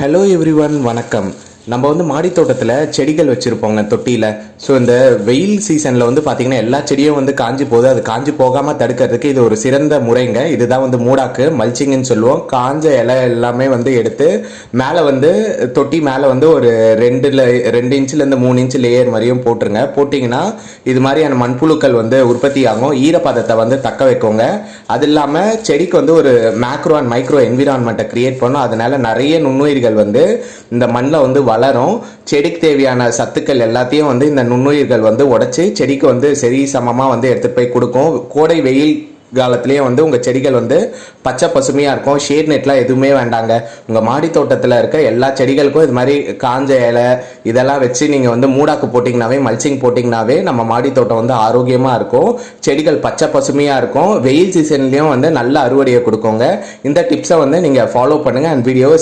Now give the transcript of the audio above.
Hello everyone, வணக்கம். நம்ம வந்து மாடி தோட்டத்தில் செடிகள் வச்சுருப்போங்க தொட்டியில். ஸோ இந்த வெயில் சீசனில் வந்து பார்த்திங்கன்னா எல்லா செடியும் வந்து காஞ்சி போகுது. அது காஞ்சி போகாமல் தடுக்கிறதுக்கு இது ஒரு சிறந்த முறைங்க. இதுதான் வந்து மூடாக்கு, மல்ச்சிங்னு சொல்லுவோம். காஞ்ச இலை எல்லாமே வந்து எடுத்து மேலே வந்து தொட்டி மேலே வந்து ஒரு 2 இன்ச்சிலேருந்து 3 இன்ச்சு லேயர் மாதிரியும் போட்டுருங்க. போட்டிங்கன்னா இது மாதிரியான மண்புழுக்கள் வந்து உற்பத்தி ஆகும், ஈரப்பதத்தை வந்து தக்க வைக்கோங்க. அது இல்லாமல் செடிக்கு வந்து ஒரு மேக்ரோ அண்ட் மைக்ரோ என்விரான்மெண்ட்டை கிரியேட் பண்ணும். அதனால நிறைய நுண்ணுயிர்கள் வந்து இந்த மண்ணில் வந்து வளரும். செடிக்கு தேவையான சத்துக்கள் எல்லாத்தையும் வந்து இந்த நுண்ணுயிர்கள் வந்து உடைச்சி செடிக்கு வந்து சரி சமமாக வந்து எடுத்துகிட்டு போய் கொடுக்கும். கோடை வெயில் காலத்துலேயும் வந்து உங்கள் செடிகள் வந்து பச்சை பசுமையாக இருக்கும். ஷேட் நெட்லாம் எதுவுமே வேண்டாங்க. உங்கள் மாடி தோட்டத்தில் இருக்க எல்லா செடிகளுக்கும் இது மாதிரி காஞ்ச இலை இதெல்லாம் வச்சு நீங்கள் வந்து மூடாக்கு போட்டிங்கனாவே, மல்ச்சிங் போட்டிங்கனாவே நம்ம மாடி தோட்டம் வந்து ஆரோக்கியமாக இருக்கும். செடிகள் பச்சை பசுமையாக இருக்கும். வெயில் சீசன்லேயும் வந்து நல்ல அறுவடையை கொடுக்குங்க. இந்த டிப்ஸை வந்து நீங்கள் ஃபாலோ பண்ணுங்கள். அண்ட் வீடியோவை